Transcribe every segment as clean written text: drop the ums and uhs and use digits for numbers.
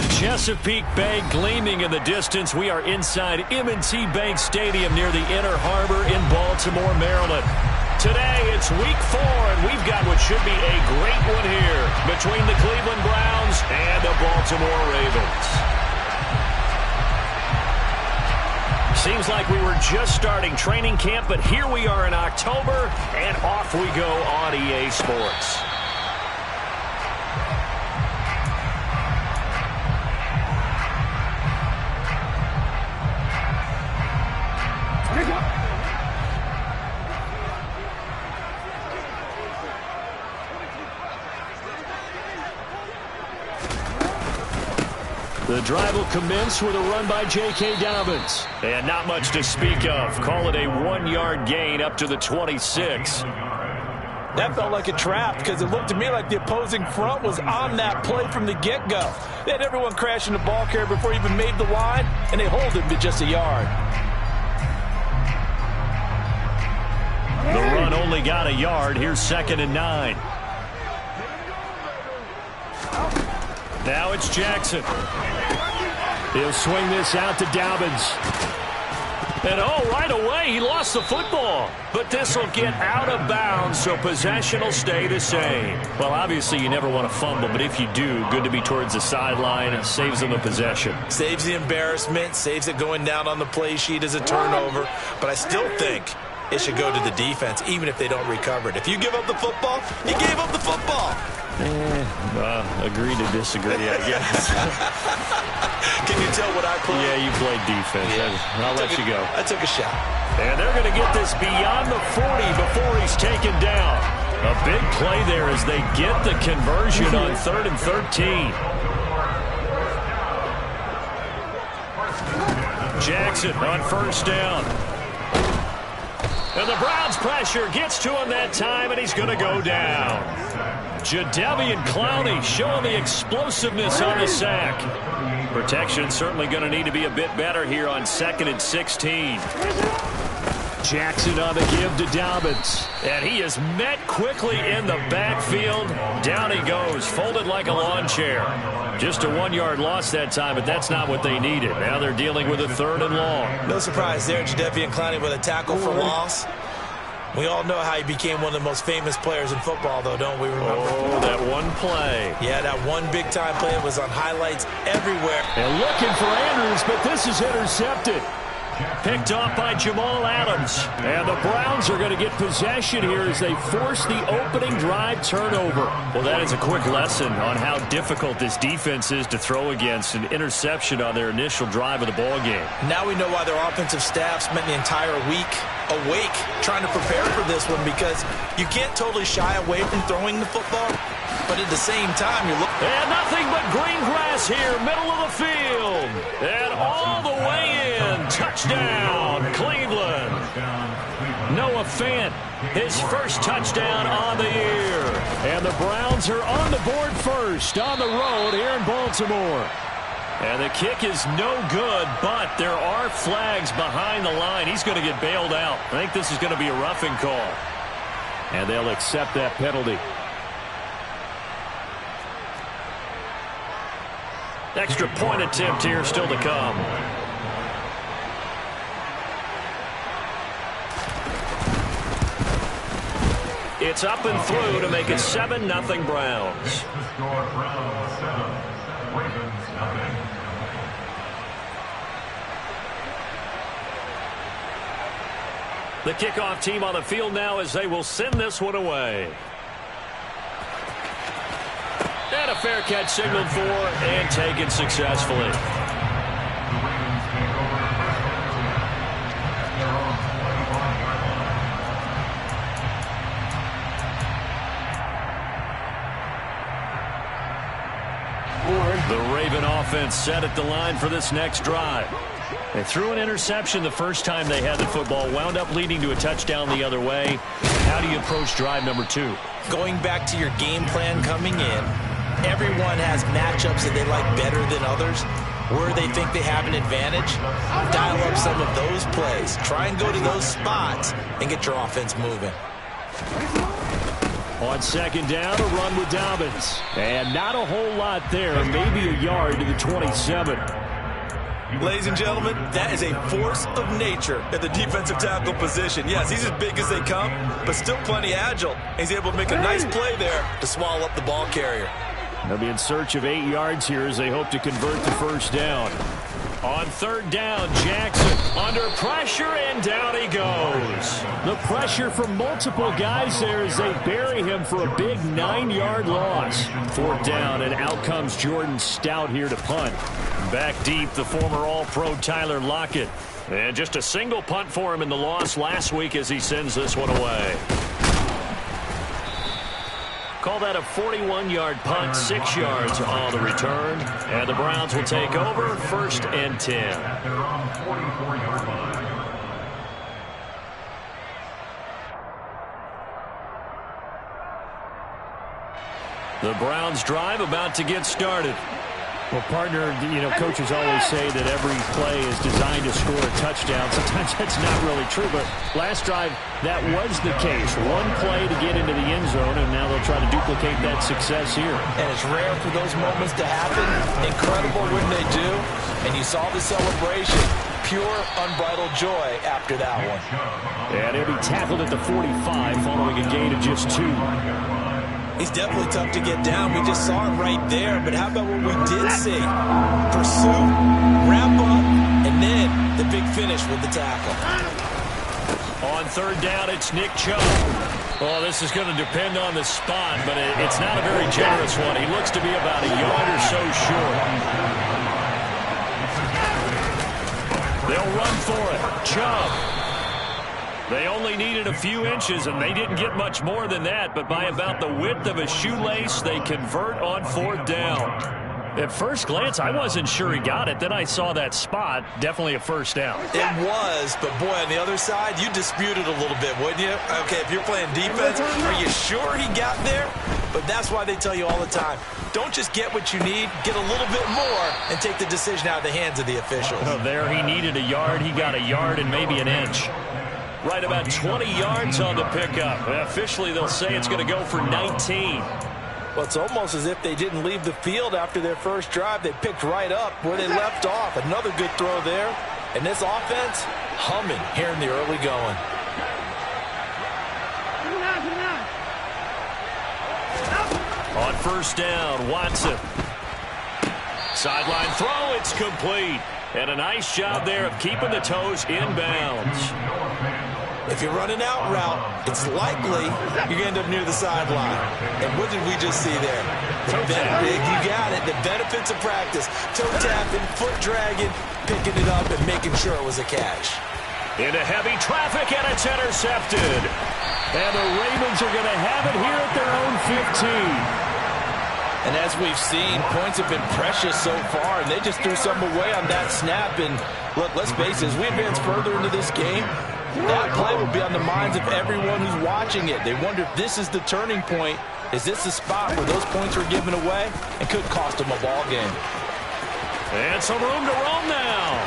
Chesapeake Bay gleaming in the distance. We are inside M&T Bank Stadium near the Inner Harbor in Baltimore, Maryland. Today, it's week 4, and we've got what should be a great one here between the Cleveland Browns and the Baltimore Ravens. Seems like we were just starting training camp, but here we are in October, and off we go on EA Sports. The drive will commence with a run by J.K. Dobbins. And not much to speak of. Call it a 1-yard gain up to the 26. That felt like a trap because it looked to me like the opposing front was on that play from the get-go. They had everyone crashing the ball carrier before he even made the line, and they hold him to just a yard. The run only got a yard. Here's 2nd and 9. Now it's Jackson. He'll swing this out to Dobbins. And right away, he lost the football. But this will get out of bounds, so possession will stay the same. Well, obviously, you never want to fumble, but if you do, good to be towards the sideline. It saves them the possession. Saves the embarrassment, saves it going down on the play sheet as a turnover. But I still think it should go to the defense, even if they don't recover it. If you give up the football, you gave up the football. Agree to disagree, I guess. Can you tell what I played? Yeah, you played defense. Yeah. I'll let you go. I took a shot. And they're going to get this beyond the 40 before he's taken down. A big play there as they get the conversion on 3rd and 13. Jackson on 1st down. And the Browns pressure gets to him that time, and he's going to go down. Jadeveon Clowney showing the explosiveness on the sack. Protection certainly going to need to be a bit better here on 2nd and 16. Jackson on the give to Dobbins. And he is met quickly in the backfield. Down he goes, folded like a lawn chair. Just a 1-yard loss that time, but that's not what they needed. Now they're dealing with a 3rd and long. No surprise there, Jadeveon Clowney with a tackle for loss. We all know how he became one of the most famous players in football, though, don't we remember? Oh, that one play. Yeah, that one big-time play was on highlights everywhere. And looking for Andrews, but this is intercepted. Picked off by Jamal Adams. And the Browns are going to get possession here as they force the opening drive turnover. Well, that is a quick lesson on how difficult this defense is to throw against. An interception on their initial drive of the ball game. Now we know why their offensive staff spent the entire week awake trying to prepare for this one, because you can't totally shy away from throwing the football, but at the same time you look. And nothing but green grass here, middle of the field. And all the way in. Touchdown, Cleveland. Noah Fant, his first touchdown on the year. And the Browns are on the board first on the road here in Baltimore. And the kick is no good, but there are flags behind the line. He's going to get bailed out. I think this is going to be a roughing call. And they'll accept that penalty. Extra point attempt here still to come. It's up and through to make it 7-0 Browns. The kickoff team on the field now as they will send this one away. And a fair catch signaled for and taken successfully. The Raven offense set at the line for this next drive. They threw an interception the first time they had the football, wound up leading to a touchdown the other way. How do you approach drive number 2? Going back to your game plan coming in, everyone has matchups that they like better than others, where they think they have an advantage. Dial up some of those plays. Try and go to those spots and get your offense moving. On second down, a run with Dobbins. And not a whole lot there, maybe a yard to the 27. Ladies and gentlemen, that is a force of nature at the defensive tackle position. Yes, he's as big as they come, but still plenty agile. He's able to make a nice play there to swallow up the ball carrier. They'll be in search of 8 yards here as they hope to convert the first down. On third down, Jackson under pressure, and down he goes. The pressure from multiple guys there as they bury him for a big 9-yard loss. Fourth down, and out comes Jordan Stout here to punt. Back deep, the former All-Pro Tyler Lockett. And just a single punt for him in the loss last week as he sends this one away. Call that a 41-yard punt, 6 yards on the return. And the Browns will take over, 1st and 10. They're on the 44-yard line. The Browns drive about to get started. Well, partner, coaches always say that every play is designed to score a touchdown. Sometimes that's not really true, but last drive, that was the case. One play to get into the end zone, and now they'll try to duplicate that success here. And it's rare for those moments to happen. Incredible when they do. And you saw the celebration. Pure, unbridled joy after that one. And he'll be tackled at the 45 following a gain of just 2. He's definitely tough to get down. We just saw it right there. But how about what we did see? Pursue, wrap up, and then the big finish with the tackle. On third down, it's Nick Chubb. Well, this is going to depend on the spot, but it's not a very generous one. He looks to be about a yard or so short. They'll run for it. Chubb. They only needed a few inches, and they didn't get much more than that, but by about the width of a shoelace, they convert on fourth down. At first glance, I wasn't sure he got it. Then I saw that spot. Definitely a first down. It was, but boy, on the other side, you disputed a little bit, wouldn't you? Okay, if you're playing defense, are you sure he got there? But that's why they tell you all the time, don't just get what you need, get a little bit more, and take the decision out of the hands of the officials. Oh, there he needed a yard. He got a yard and maybe an inch. Right about 20 yards on the pickup. Officially, they'll say it's going to go for 19. Well, it's almost as if they didn't leave the field after their first drive. They picked right up where they left off. Another good throw there. And this offense, humming here in the early going. On first down, Watson. Sideline throw, it's complete. And a nice job there of keeping the toes inbounds. If you're running out route, it's likely you're going to end up near the sideline. And what did we just see there? You got it. The benefits of practice. Toe tapping, foot dragging, picking it up, and making sure it was a catch. Into heavy traffic, and it's intercepted. And the Ravens are going to have it here at their own 15. And as we've seen, points have been precious so far, and they just threw some away on that snap. And look, let's face it, as we advance further into this game, that play will be on the minds of everyone who's watching it. They wonder if this is the turning point. Is this the spot where those points were given away and could cost them a ball game? And some room to roam now.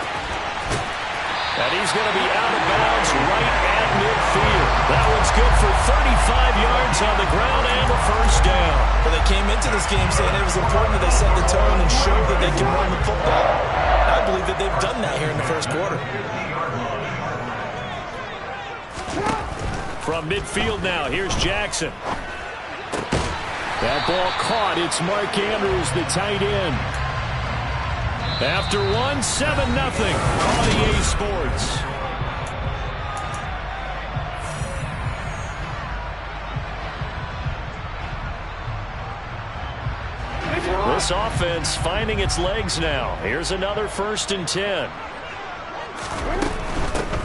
And he's going to be out of bounds right at midfield. That one's good for 35 yards on the ground and the first down. Well, they came into this game saying it was important that they set the tone and show that they can run the football. I believe that they've done that here in the first quarter. From midfield now, here's Jackson. That ball caught. It's Mark Andrews, the tight end. After 7-0 on EA Sports. This offense finding its legs now. Here's another 1st and 10.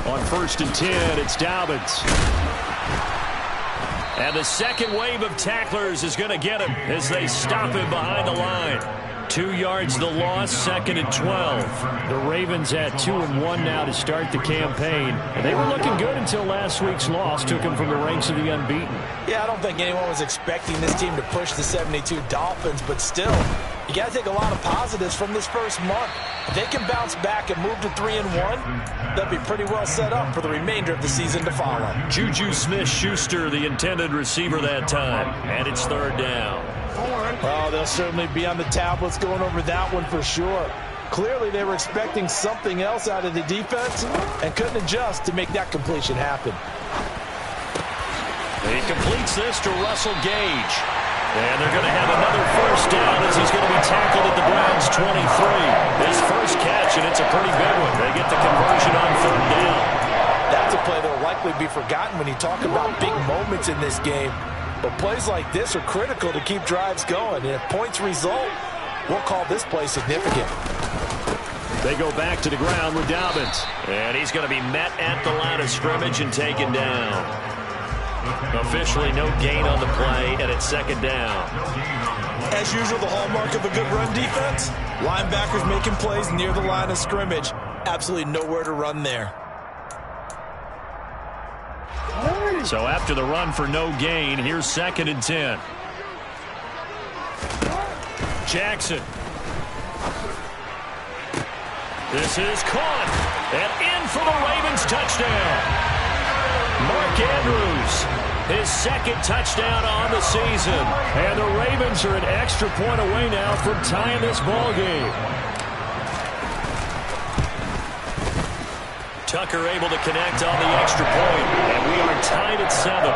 On 1st and 10, it's Dobbins. And the second wave of tacklers is going to get him as they stop him behind the line. 2 yards the loss, 2nd and 12. The Ravens at 2-1 now to start the campaign. And they were looking good until last week's loss took them from the ranks of the unbeaten. Yeah, I don't think anyone was expecting this team to push the 72 Dolphins, but still, You got to take a lot of positives from this first month. If they can bounce back and move to 3-1, they'll be pretty well set up for the remainder of the season to follow. Juju Smith-Schuster, the intended receiver that time, and it's third down. Oh, they'll certainly be on the tablets going over that one for sure. Clearly, they were expecting something else out of the defense and couldn't adjust to make that completion happen. He completes this to Russell Gage. And they're going to have another first down as he's going to be tackled at the Browns' 23. His first catch, and it's a pretty big one. They get the conversion on third down. That's a play that will likely be forgotten when you talk about big moments in this game. But plays like this are critical to keep drives going. And if points result, we'll call this play significant. They go back to the ground with Dobbins. And he's going to be met at the line of scrimmage and taken down. Officially no gain on the play, and it's second down. As usual, the hallmark of a good run defense, linebackers making plays near the line of scrimmage. Absolutely nowhere to run there. So after the run for no gain, here's 2nd and 10. Jackson. This is caught, and in for the Ravens touchdown. Mark Andrews, his 2nd touchdown on the season. And the Ravens are an extra point away now from tying this ball game. Tucker able to connect on the extra point, and we are tied at 7.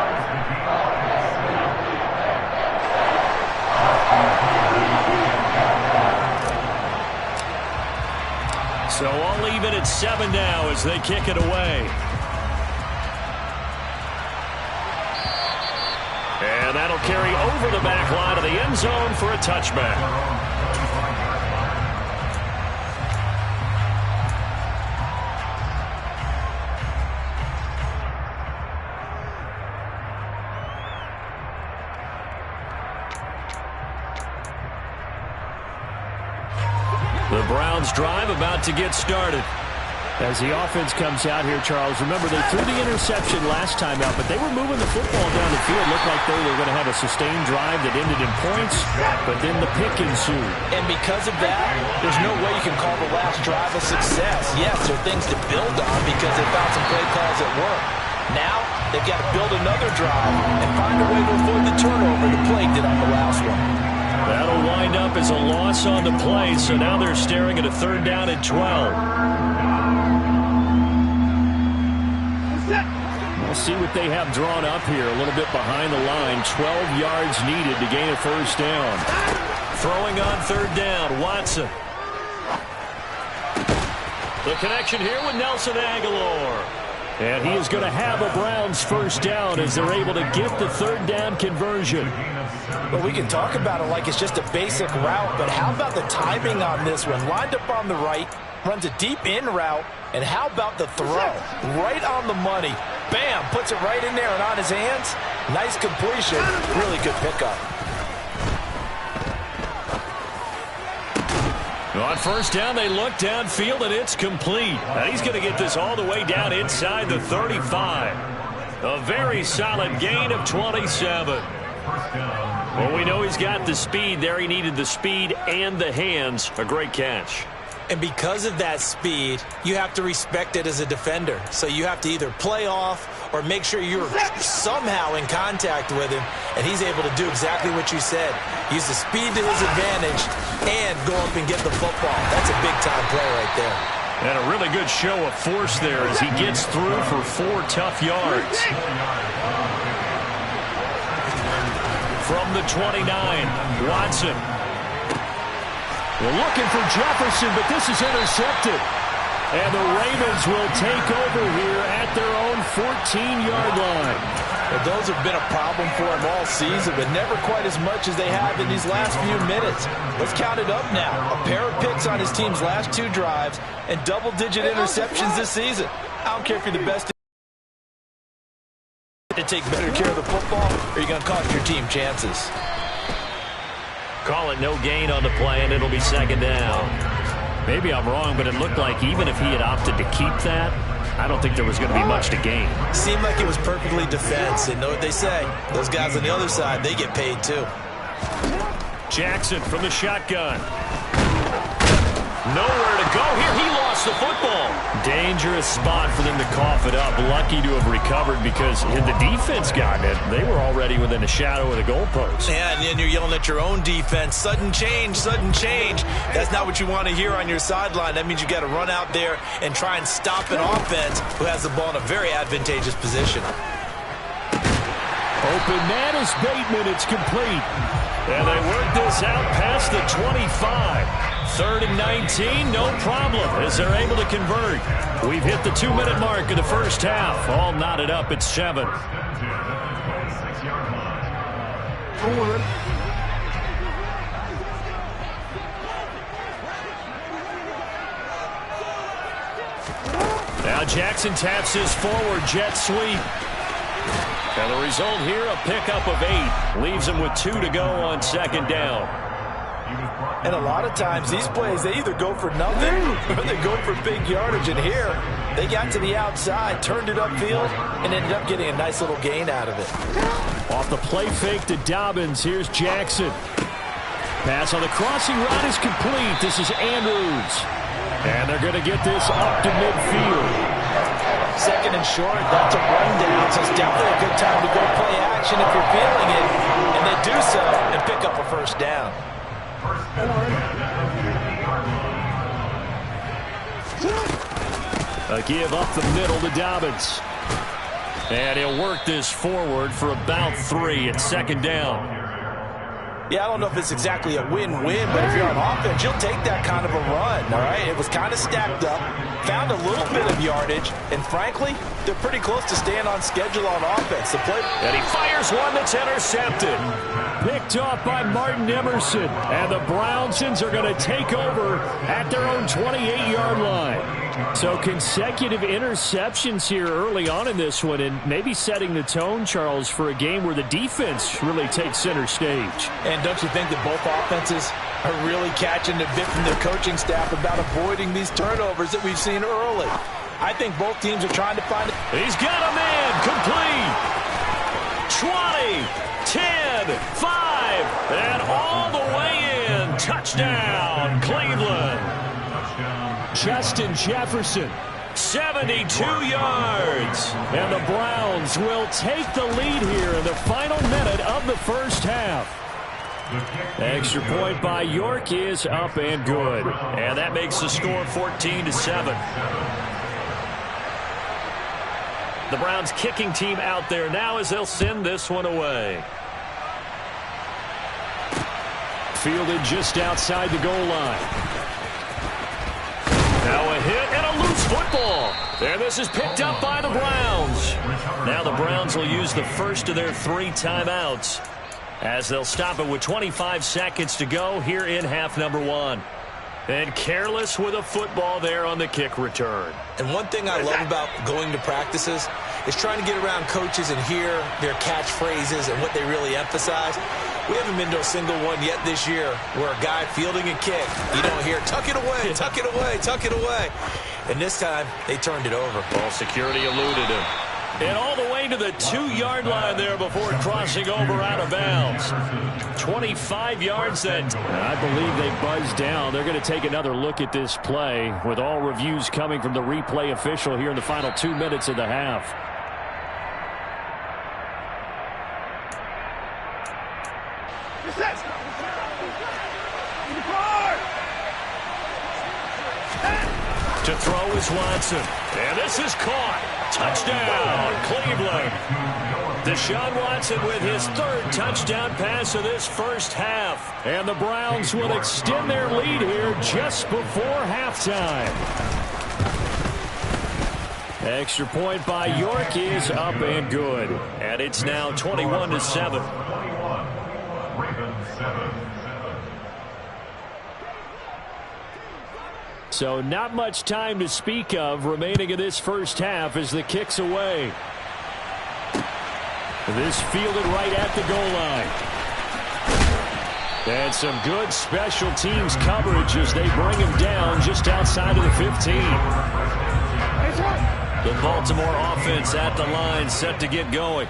So all even at 7 now as they kick it away. And that'll carry over the back line of the end zone for a touchback. The Browns drive about to get started. As the offense comes out here, Charles, remember they threw the interception last time out, but they were moving the football down the field. Looked like they were going to have a sustained drive that ended in points, but then the pick ensued. And because of that, there's no way you can call the last drive a success. Yes, there are things to build on because they found some great calls at work. Now, they've got to build another drive and find a way to avoid the turnover that plagued it on the last one. That'll wind up as a loss on the play, so now they're staring at a 3rd down and 12. We'll see what they have drawn up here. A little bit behind the line. 12 yards needed to gain a first down. Throwing on 3rd down, Watson. The connection here with Nelson Aguilar. And he is going to have a Browns first down as they're able to get the 3rd down conversion. Well, we can talk about it like it's just a basic route, but how about the timing on this one? Lined up on the right, runs a deep in route, and how about the throw? Right on the money. Bam, puts it right in there and on his hands. Nice completion. Really good pickup. On first down, they look downfield, and it's complete. And he's going to get this all the way down inside the 35. A very solid gain of 27. Well, we know he's got the speed there. He needed the speed and the hands. A great catch. And because of that speed, you have to respect it as a defender. So you have to either play off or make sure you're somehow in contact with him, and he's able to do exactly what you said. Use the speed to his advantage and go up and get the football. That's a big-time play right there. And a really good show of force there as he gets through for 4 tough yards. From the 29, Watson. We're looking for Jefferson, but this is intercepted. And the Ravens will take over here at their own 14-yard line. Well, those have been a problem for him all season, but never quite as much as they have in these last few minutes. Let's count it up now. A pair of picks on his team's last 2 drives and double-digit interceptions this season. I don't care if you're the best to take better care of the football, or you're going to cost your team chances. Call it no gain on the play, and it'll be 2nd down. Maybe I'm wrong, but it looked like even if he had opted to keep that, I don't think there was going to be much to gain. Seemed like it was perfectly defense, and know what they say. Those guys on the other side, they get paid too. Jackson from the shotgun. Nowhere to go here. He lost the football. Dangerous spot for them to cough it up. Lucky to have recovered because had the defense gotten it, they were already within the shadow of the goalpost. Yeah, and then you're yelling at your own defense. Sudden change, sudden change. That's not what you want to hear on your sideline. That means you got to run out there and try and stop an offense who has the ball in a very advantageous position. Open man is Bateman. It's complete. And they work this out past the 25. 3rd and 19, no problem, as they're able to convert. We've hit the 2-minute mark of the first half. All knotted up at 7. Now Jackson taps his forward jet sweep. And the result here, a pickup of 8. Leaves him with 2 to go on 2nd down. And a lot of times these plays, they either go for nothing or they go for big yardage. And here, they got to the outside, turned it upfield, and ended up getting a nice little gain out of it. Off the play fake to Dobbins, here's Jackson. Pass on the crossing route is complete. This is Andrews. And they're going to get this up to midfield. 2nd and short, that's a rundown, so it's definitely a good time to go play action if you're feeling it. And they do so and pick up a 1st down. A give up the middle to Dobbins. And he'll work this forward for about 3 at 2nd down. Yeah, I don't know if it's exactly a win-win, but if you're on offense, you'll take that kind of a run, all right? It was kind of stacked up, found a little bit of yardage, and frankly, they're pretty close to staying on schedule on offense. And he fires one that's intercepted. Picked off by Martin Emerson. And the Brownsons are going to take over at their own 28-yard line. So consecutive interceptions here early on in this one, and maybe setting the tone, Charles, for a game where the defense really takes center stage. And don't you think that both offenses are really catching the bit from their coaching staff about avoiding these turnovers that we've seen early? I think both teams are trying to find it. He's got a man complete. 20, 10, 5, and all the way in. Touchdown, Cleveland. Justin Jefferson, 72 yards. And the Browns will take the lead here in the final minute of the first half. Extra point by York is up and good. And that makes the score 14-7. The Browns kicking team out there now as they'll send this one away. Fielded just outside the goal line. Now a hit and a loose football. And this is picked up by the Browns. Now the Browns will use the first of their 3 timeouts as they'll stop it with 25 seconds to go here in half number 1. And careless with a football there on the kick return. And one thing I love about going to practices is trying to get around coaches and hear their catchphrases and what they really emphasize. We haven't been to a single one yet this year where a guy fielding a kick, you don't hear, tuck it away, tuck it away, tuck it away. And this time, they turned it over. Ball security eluded him. And all the way to the 2-yard line there before crossing over out of bounds. 25 yards then. I believe they buzzed down. They're going to take another look at this play with all reviews coming from the replay official here in the final 2 minutes of the half. To throw is Watson. And this is caught. Touchdown, Cleveland. Deshaun Watson with his 3rd touchdown pass of this first half. And the Browns will extend their lead here just before halftime. Extra point by York is up and good. And it's now 21-7. Ravens 7. So not much time to speak of remaining in this first half as the kick's away. This fielded right at the goal line. And some good special teams coverage as they bring him down just outside of the 15. The Baltimore offense at the line set to get going.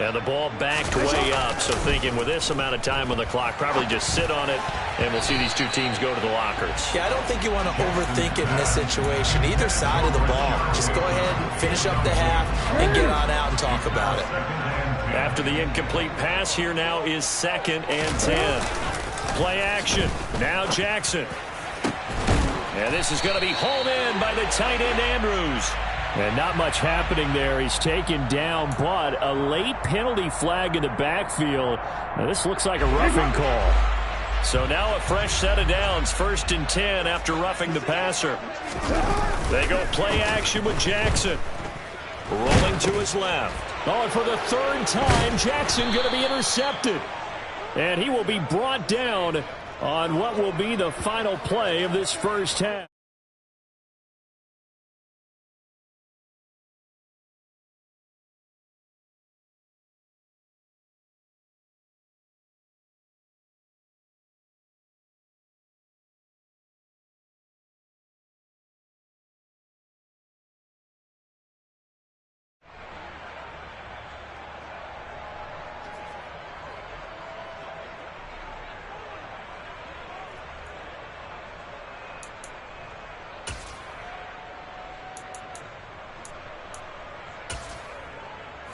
And the ball backed way up, so thinking with this amount of time on the clock, probably just sit on it, and we'll see these two teams go to the lockers. Yeah, I don't think you want to overthink it in this situation. Either side of the ball. Just go ahead and finish up the half and get on out and talk about it. After the incomplete pass, here now is 2nd and 10. Play action. Now Jackson. And this is going to be hauled in by the tight end, Andrews. And not much happening there. He's taken down, but a late penalty flag in the backfield. Now this looks like a roughing call. So now a fresh set of downs, 1st and 10 after roughing the passer. They go play action with Jackson. Rolling to his left. Oh, and for the 3rd time, Jackson going to be intercepted. And he will be brought down on what will be the final play of this first half.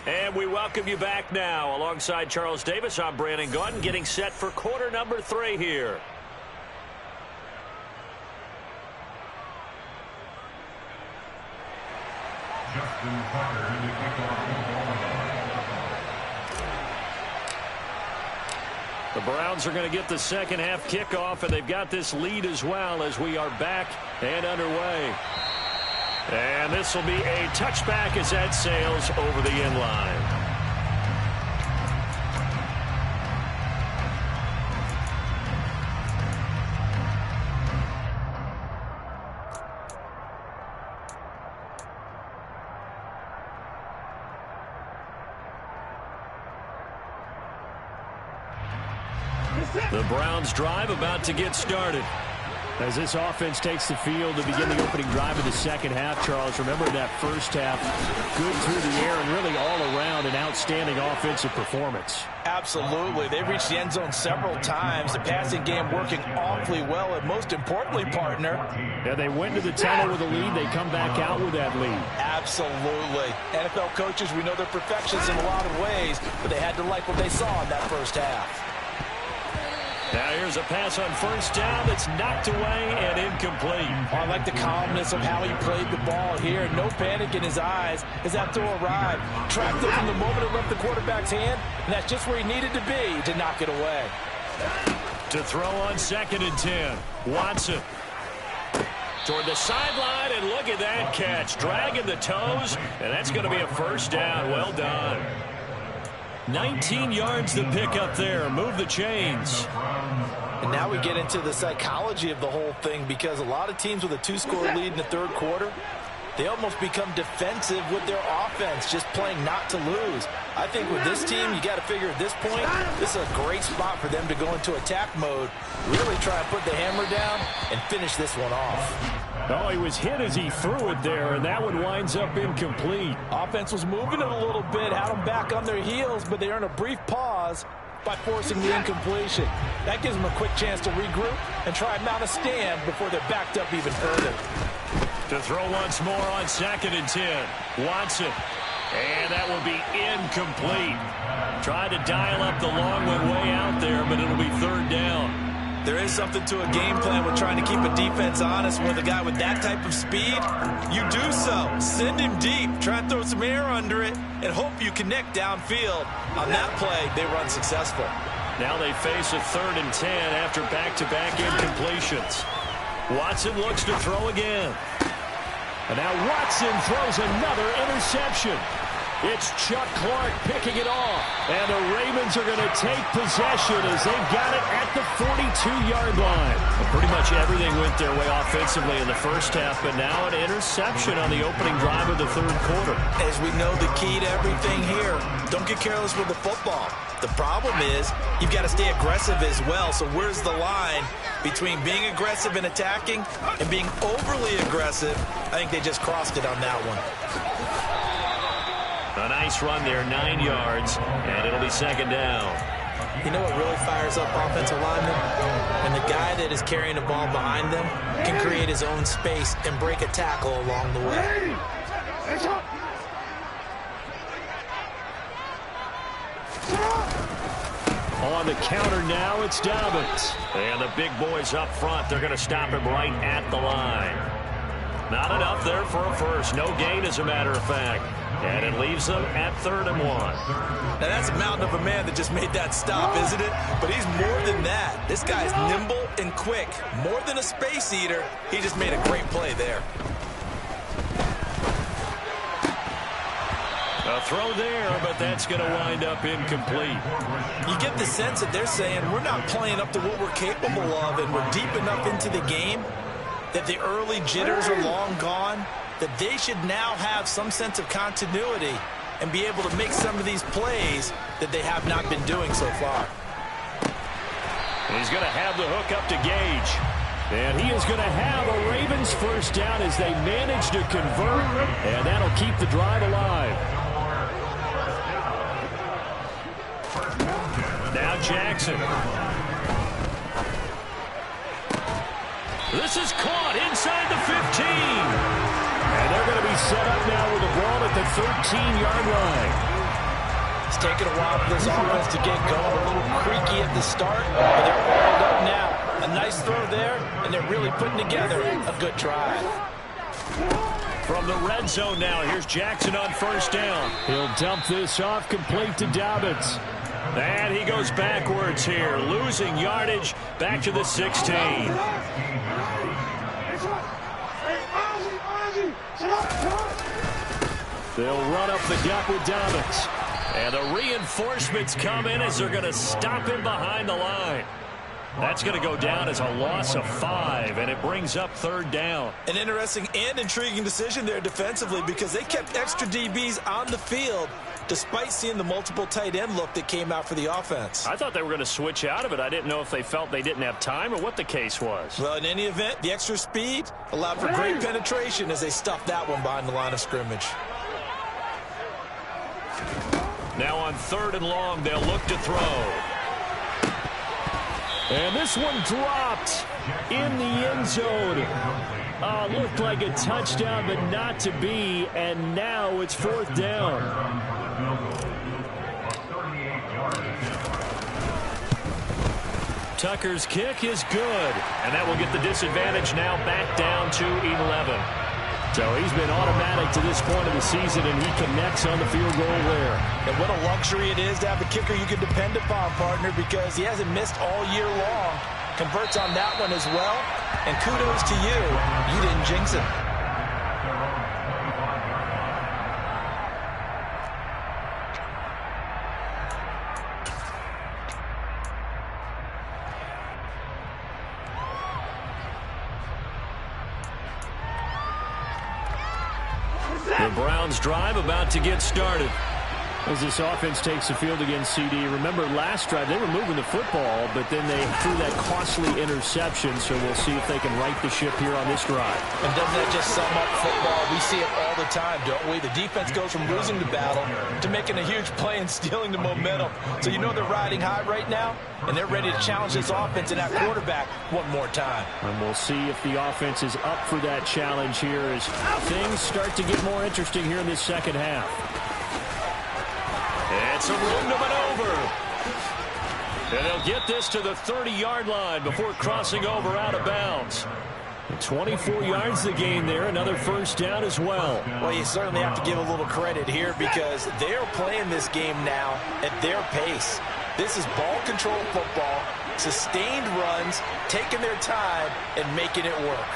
And we welcome you back now. Alongside Charles Davis, I'm Brandon Gaudin, getting set for quarter number 3 here. The Browns are going to get the second half kickoff, and they've got this lead as well as we are back and underway. And this will be a touchback as that sails over the end line. The Browns drive about to get started. As this offense takes the field to begin the opening drive of the second half, Charles, remember that first half, good through the air and really all around an outstanding offensive performance. Absolutely. They reached the end zone several times. The passing game working awfully well, and most importantly, partner. Yeah, they went to the tunnel with a lead. They come back out with that lead. Absolutely. NFL coaches, we know they're perfectionists in a lot of ways, but they had to like what they saw in that first half. Now here's a pass on first down that's knocked away and incomplete. Oh, I like the calmness of how he played the ball here. No panic in his eyes as that throw arrived. Tracked it from the moment it left the quarterback's hand, and that's just where he needed to be to knock it away. To throw on 2nd and 10. Watson. Toward the sideline, and look at that catch. Dragging the toes, and that's going to be a first down. Well done. 19 yards to pick up there. Move the chains. And now we get into the psychology of the whole thing, because a lot of teams with a 2-score lead in the third quarter, they almost become defensive with their offense, just playing not to lose. I think with this team, you got to figure at this point, this is a great spot for them to go into attack mode, really try and put the hammer down and finish this one off. Oh, he was hit as he threw it there, and that one winds up incomplete. Offense was moving it a little bit, had them back on their heels, but they earned a brief pause by forcing the incompletion. That gives them a quick chance to regroup and try and mount a stand before they're backed up even further. To throw once more on 2nd and 10. Watson. And that will be incomplete. Tried to dial up the long one way out there, but it'll be 3rd down. There is something to a game plan with trying to keep a defense honest. With a guy with that type of speed, you do so. Send him deep. Try and throw some air under it and hope you connect downfield. On that play, they run successful. Now they face a 3rd and 10 after back-to-back incompletions. Watson looks to throw again. And now Watson throws another interception. It's Chuck Clark picking it off. And the Ravens are going to take possession as they've got it at the 42-yard line. Well, pretty much everything went their way offensively in the first half, but now an interception on the opening drive of the third quarter. As we know, the key to everything here, don't get careless with the football. The problem is you've got to stay aggressive as well. So where's the line between being aggressive and attacking and being overly aggressive? I think they just crossed it on that one. A nice run there, 9 yards, and it'll be second down. You know what really fires up offensive linemen? When the guy that is carrying the ball behind them can create his own space and break a tackle along the way. On the counter now, it's Dobbins. And the big boys up front, they're going to stop him right at the line. Not enough there for a first. No gain, as a matter of fact. And it leaves them at 3rd and 1. Now, that's a mountain of a man that just made that stop, isn't it? But he's more than that. This guy's nimble and quick. More than a space eater, he just made a great play there. A throw there, but that's going to wind up incomplete. You get the sense that they're saying we're not playing up to what we're capable of, and we're deep enough into the game that the early jitters are long gone, that they should now have some sense of continuity and be able to make some of these plays that they have not been doing so far. He's going to have the hook up to Gage. And he is going to have a Ravens first down as they manage to convert, and that'll keep the drive alive. Now Jackson. This is caught inside the 15. And they're going to be set up now with the ball at the 13-yard line. It's taken a while for this offense to get going. A little creaky at the start, but they're oiled up now. A nice throw there, and they're really putting together a good drive. From the red zone now, here's Jackson on first down. He'll dump this off complete to Dobbins. And he goes backwards here, losing yardage back to the 16. They'll run up the gut with Dobbins. And the reinforcements come in as they're going to stop him behind the line. That's going to go down as a loss of 5, and it brings up 3rd down. An interesting and intriguing decision there defensively because they kept extra DBs on the field despite seeing the multiple tight end look that came out for the offense. I thought they were going to switch out of it. I didn't know if they felt they didn't have time or what the case was. Well, in any event, the extra speed allowed for great penetration as they stuffed that one behind the line of scrimmage. Now on 3rd and long, they'll look to throw. And this one dropped in the end zone. Looked like a touchdown, but not to be. And now it's 4th down. Tucker's kick is good. And that will get the disadvantage now back down to 11. So he's been automatic to this point of the season, and he connects on the field goal there. And what a luxury it is to have a kicker you can depend upon, partner, because he hasn't missed all year long. Converts on that one as well. And kudos to you. You didn't jinx it. The Browns drive about to get started. As this offense takes the field against CD. Remember last drive they were moving the football, but then they threw that costly interception, so we'll see if they can right the ship here on this drive. And doesn't that just sum up football? We see it all the time, don't we? The defense goes from losing the battle to making a huge play and stealing the momentum. So you know they're riding high right now, and they're ready to challenge this offense and that quarterback one more time. And we'll see if the offense is up for that challenge here as things start to get more interesting here in this second half. It's a room to maneuver. And they'll get this to the 30-yard line before crossing over out of bounds. 24 yards the gain there. Another first down as well. Well, you certainly have to give a little credit here because they're playing this game now at their pace. This is ball control football, sustained runs, taking their time, and making it work.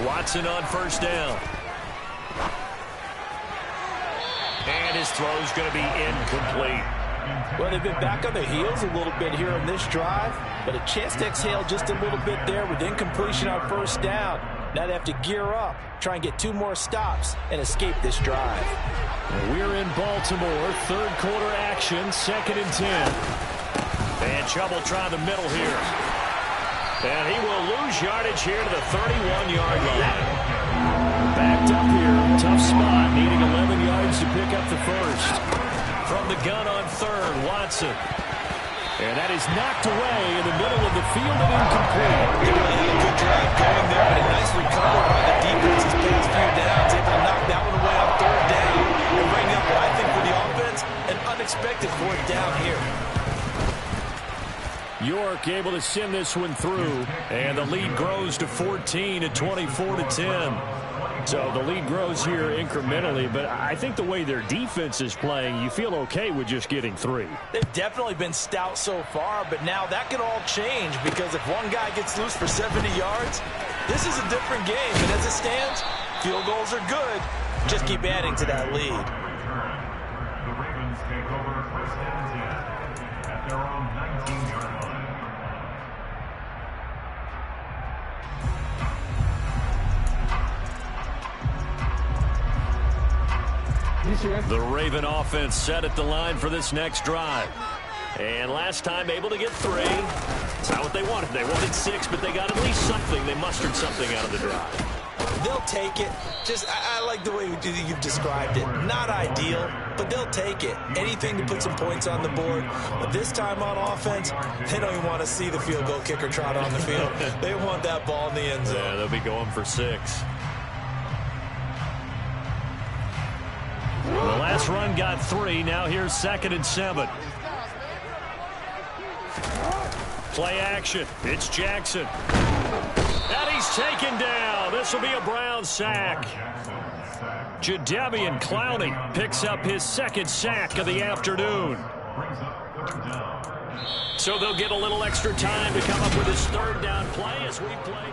Watson on first down. And his throw's going to be incomplete. Well, they've been back on their heels a little bit here on this drive, but a chance to exhale just a little bit there with incompletion on first down. Now they have to gear up, try and get 2 more stops, and escape this drive. We're in Baltimore, third quarter action, 2nd and 10. And trouble trying the middle here. And he will lose lose yardage here to the 31-yard line. Backed up here. Tough spot. Needing 11 yards to pick up the first. From the gun on third, Watson. And that is knocked away in the middle of the field and incomplete. Really had a good drive going there, but a nice recovery by the defense his past few downs. Able to knock that one away on third down and bring up what I think for the offense, an unexpected fourth down here. York able to send this one through, and the lead grows to 14 at 24-10. So the lead grows here incrementally, but I think the way their defense is playing, you feel okay with just getting 3. They've definitely been stout so far, but now that could all change because if one guy gets loose for 70 yards, this is a different game. And as it stands, field goals are good. Just keep adding to that lead. The Ravens take over first and 10 at their own 19-yard line. The Raven offense set at the line for this next drive. And last time able to get 3. It's not what they wanted. They wanted 6, but they got at least something. They mustered something out of the drive. They'll take it. I like the way you've described it. Not ideal, but they'll take it. Anything to put some points on the board. But this time on offense, they don't even want to see the field goal kicker trot on the field. They want that ball in the end zone. Yeah, they'll be going for 6. The last run got 3. Now here's 2nd and 7. Play action. It's Jackson. And he's taken down. This will be a Brown sack. Jadeveon Clowney picks up his 2nd sack of the afternoon. So they'll get a little extra time to come up with his 3rd down play as we play.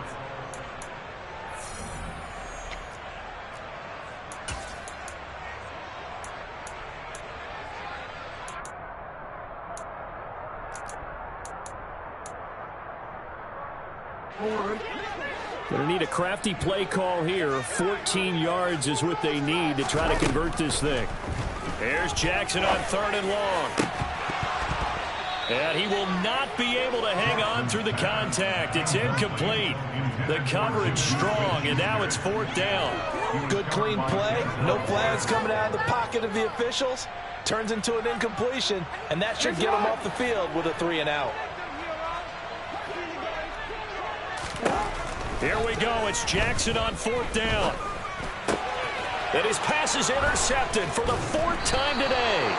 Going to need a crafty play call here. 14 yards is what they need to try to convert this thing. There's Jackson on 3rd and long. And he will not be able to hang on through the contact. It's incomplete. The coverage strong, and now it's 4th down. Good clean play. No flags coming out of the pocket of the officials. Turns into an incompletion, and that should get them off the field with a 3 and out. Here we go. It's Jackson on 4th down. And his pass is intercepted for the 4th time today.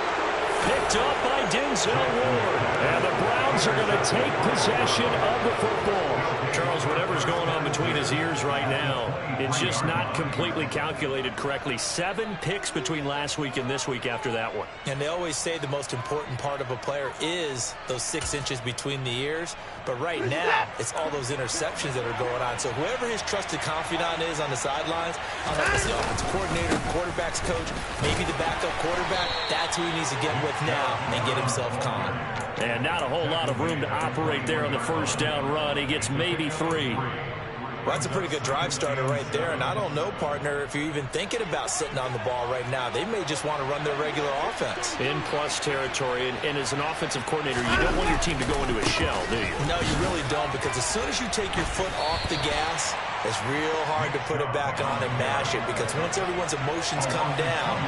Picked up by Denzel Ward. And the Browns are going to take possession of the football. Charles, whatever's going on between his ears right now, it's just not completely calculated correctly. 7 picks between last week and this week after that one. And they always say the most important part of a player is those 6 inches between the ears. But right now, it's all those interceptions that are going on. So whoever his trusted confidant is on the sidelines, I don't know if it's the offensive coordinator, quarterback's coach, maybe the backup quarterback, that's who he needs to get with now and get himself calm. And not a whole lot of room to operate there on the 1st down run. He gets maybe 3. Well, that's a pretty good drive starter right there. And I don't know, partner, if you're even thinking about sitting on the ball right now. They may just want to run their regular offense. In plus territory. And as an offensive coordinator, you don't want your team to go into a shell, do you? No, you really don't, because as soon as you take your foot off the gas, it's real hard to put it back on and mash it, because once everyone's emotions come down,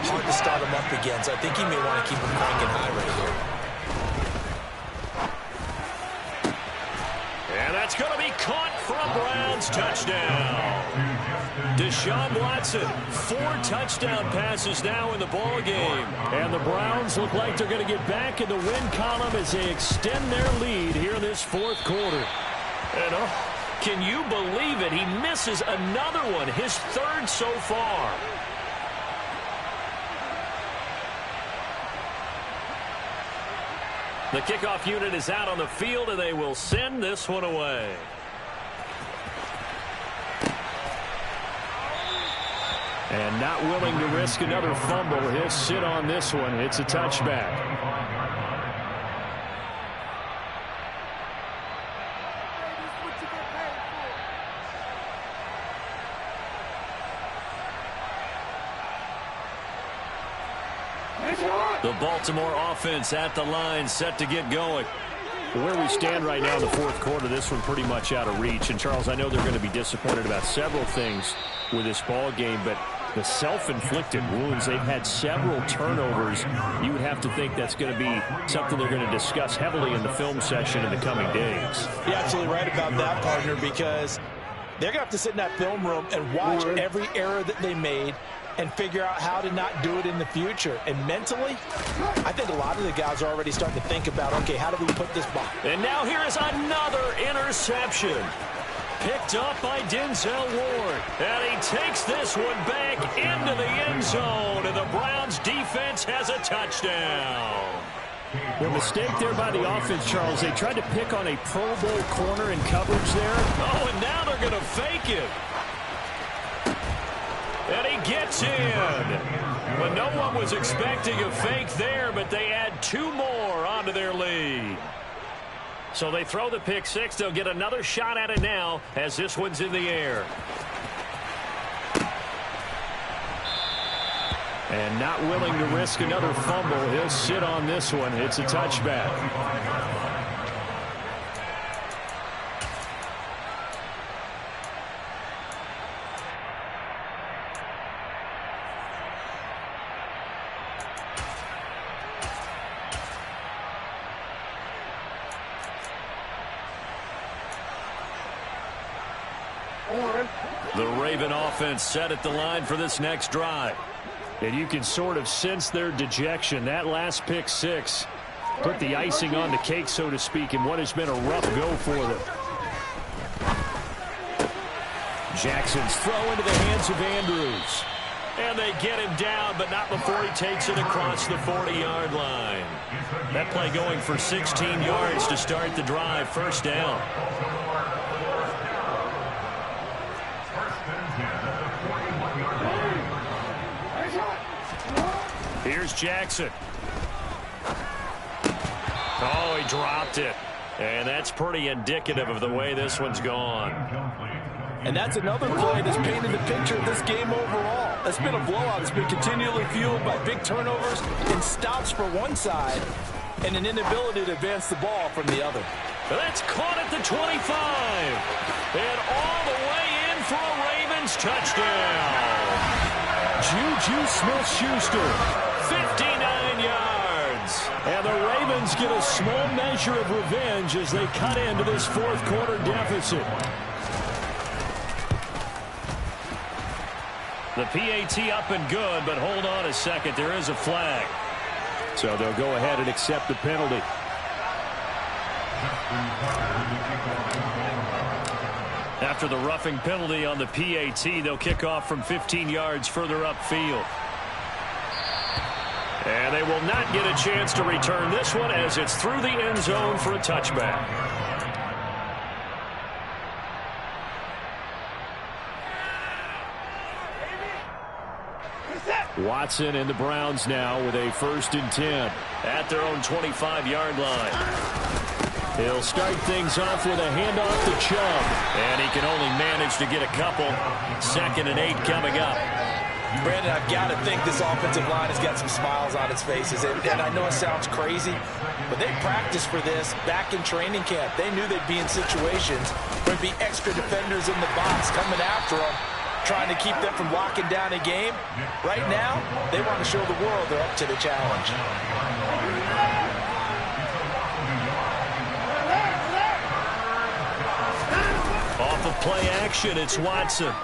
hard to start them up again. So I think he may want to keep them cranking high right here. And that's going to be caught for a Browns touchdown. Deshaun Watson, 4 touchdown passes now in the ball game. And the Browns look like they're going to get back in the win column as they extend their lead here in this 4th quarter. And can you believe it? He misses another one, his 3rd so far. The kickoff unit is out on the field, and they will send this one away. And not willing to risk another fumble, he'll sit on this one. It's a touchback. The Baltimore offense at the line, set to get going. Where we stand right now in the fourth quarter, this one pretty much out of reach. And, Charles, I know they're going to be disappointed about several things with this ball game, but the self-inflicted wounds, they've had several turnovers. You would have to think that's going to be something they're going to discuss heavily in the film session in the coming days. You're absolutely right about that, partner, because they're going to have to sit in that film room and watch every error that they made and figure out how to not do it in the future. And mentally, I think a lot of the guys are already starting to think about, okay, how do we put this ball? And now here is another interception. Picked up by Denzel Ward. And he takes this one back into the end zone. And the Browns defense has a touchdown. The mistake there by the offense, Charles. They tried to pick on a Pro Bowl corner in coverage there. Oh, and now they're going to fake it. And he gets in. But no one was expecting a fake there, but they add 2 more onto their lead. So they throw the pick six. They'll get another shot at it now as this one's in the air. And not willing to risk another fumble. He'll sit on this one. It's a touchback. The Raven offense set at the line for this next drive. And you can sort of sense their dejection. That last pick six put the icing on the cake, so to speak, in what has been a rough go for them. Jackson's throw into the hands of Andrews. And they get him down, but not before he takes it across the 40-yard line. That play going for 16 yards to start the drive. First down. Here's Jackson. Oh, he dropped it. And that's pretty indicative of the way this one's gone. And that's another play that's painted the picture of this game overall. It's been a blowout. It's been continually fueled by big turnovers and stops for one side and an inability to advance the ball from the other. That's caught at the 25. And all the way in for a Ravens touchdown. Juju Smith-Schuster. 59 yards. And the Ravens get a small measure of revenge as they cut into this fourth quarter deficit. The PAT up and good, but hold on a second. There is a flag. So they'll go ahead and accept the penalty. After the roughing penalty on the PAT, they'll kick off from 15 yards further upfield. And they will not get a chance to return this one as it's through the end zone for a touchback. Watson and the Browns now with a 1st and 10 at their own 25-yard line. He'll start things off with a handoff to Chubb. And he can only manage to get a couple. 2nd and 8 coming up. Brandon, I've got to think this offensive line has got some smiles on its faces. And I know it sounds crazy, but they practiced for this back in training camp. They knew they'd be in situations where there'd be extra defenders in the box coming after them, trying to keep them from locking down a game. Right now, they want to show the world they're up to the challenge. Off of play action, it's Watson.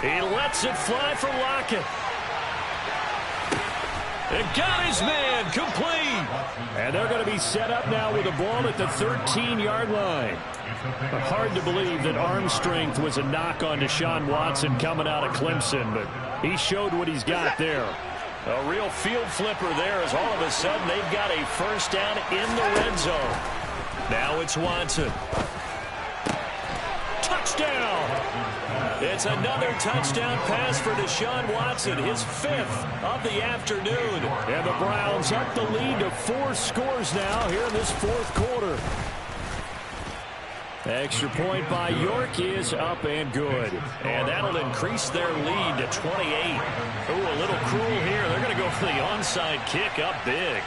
He lets it fly for Lockett. And got his man complete. And they're going to be set up now with the ball at the 13-yard line. But hard to believe that arm strength was a knock on Deshaun Watson coming out of Clemson, but he showed what he's got there. A real field flipper there as all of a sudden they've got a first down in the red zone. Now it's Watson. Touchdown! It's another touchdown pass for Deshaun Watson, his 5th of the afternoon. And the Browns up the lead to 4 scores now here in this fourth quarter. Extra point by York is up and good. And that'll increase their lead to 28. Ooh, a little cruel here. They're going to go for the onside kick up big.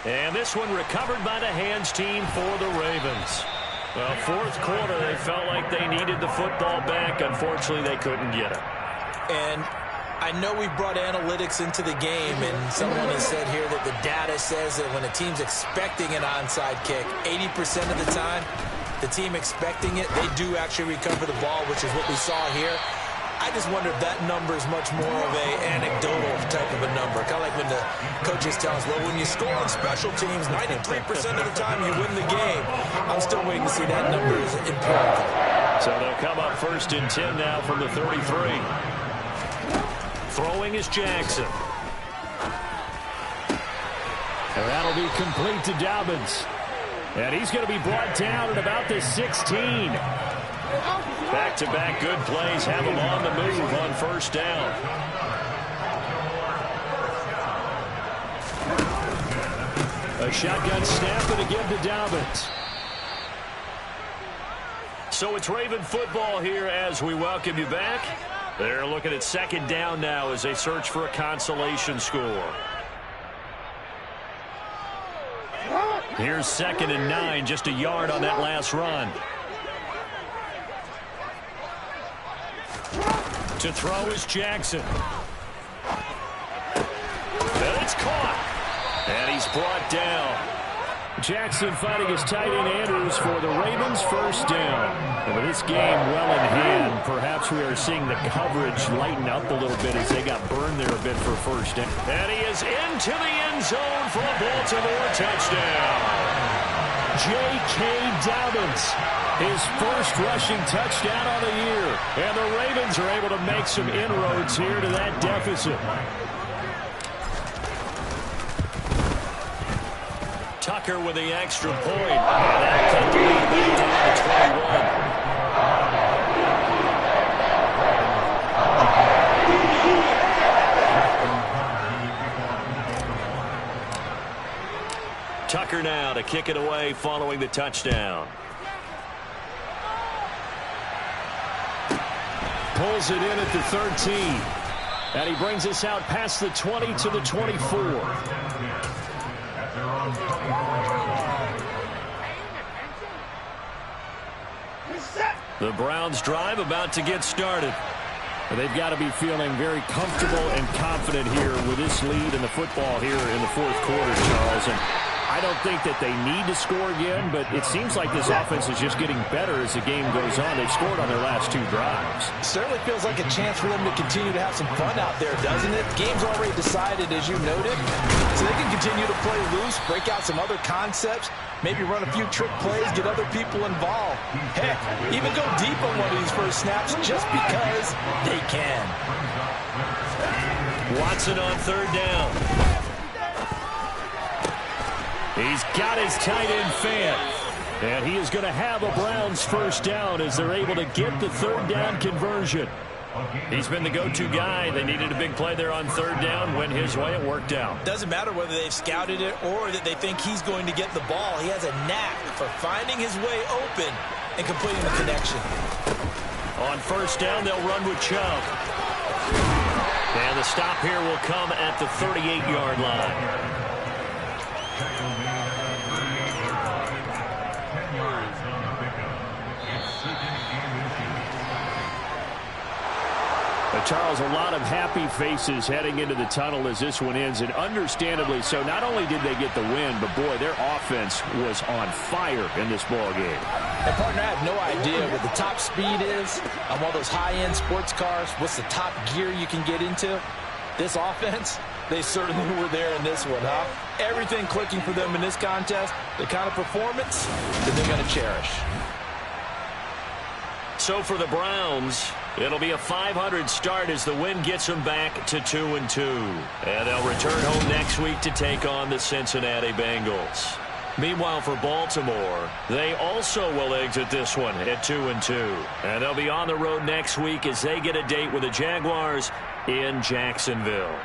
And this one recovered by the hands team for the Ravens. Well, fourth quarter, they felt like they needed the football back. Unfortunately, they couldn't get it. And I know we've brought analytics into the game, and someone has said here that the data says that when a team's expecting an onside kick, 80% of the time, the team expecting it, they do actually recover the ball, which is what we saw here. I just wonder if that number is much more of an anecdotal type of a number. Kind of like when the coaches tell us, well, when you score on special teams, 93% of the time you win the game. I'm still waiting to see that number as empirical. So they'll come up 1st and 10 now from the 33. Throwing is Jackson. And that'll be complete to Dobbins. And he's going to be brought down at about the 16. Back-to-back good plays have him on the move on 1st down. A shotgun snap and again to Dobbins. So it's Raven football here as we welcome you back. They're looking at 2nd down now as they search for a consolation score. Here's 2nd and 9, just a yard on that last run. To throw is Jackson. And it's caught. And he's brought down. Jackson fighting his tight end Andrews for the Ravens' 1st down. And with this game well in hand, perhaps we are seeing the coverage lighten up a little bit as they got burned there a bit for 1st down. And he is into the end zone for a Baltimore touchdown. J.K. Dobbins, his 1st rushing touchdown on the year. And the Ravens are able to make some inroads here to that deficit. Tucker with the extra point. And that cut the lead back down to 21. Tucker now to kick it away following the touchdown. Pulls it in at the 13. And he brings us out past the 20 to the 24. The Browns drive about to get started. They've got to be feeling very comfortable and confident here with this lead in the football here in the 4th quarter, Charles. And I don't think that they need to score again, but it seems like this offense is just getting better as the game goes on. They've scored on their last 2 drives. Certainly feels like a chance for them to continue to have some fun out there, doesn't it? Game's already decided, as you noted, so they can continue to play loose, break out some other concepts, maybe run a few trick plays, get other people involved. Heck, even go deep on one of these first snaps just because they can. Watson on 3rd down. He's got his tight end Fant. And he is going to have a Browns 1st down as they're able to get the 3rd down conversion. He's been the go-to guy. They needed a big play there on 3rd down. Went his way. It worked out. Doesn't matter whether they've scouted it or that they think he's going to get the ball. He has a knack for finding his way open and completing the connection. On 1st down, they'll run with Chubb. And the stop here will come at the 38-yard line. Charles, a lot of happy faces heading into the tunnel as this one ends, and understandably so. Not only did they get the win, but boy, their offense was on fire in this ball game. And partner, I have no idea what the top speed is on one of those high-end sports cars. What's the top gear you can get into? This offense, they certainly were there in this one, huh? Everything clicking for them in this contest, the kind of performance that they're going to cherish. So for the Browns, it'll be a 500 start as the win gets them back to 2-2. And they'll return home next week to take on the Cincinnati Bengals. Meanwhile, for Baltimore, they also will exit this one at 2-2. And they'll be on the road next week as they get a date with the Jaguars in Jacksonville.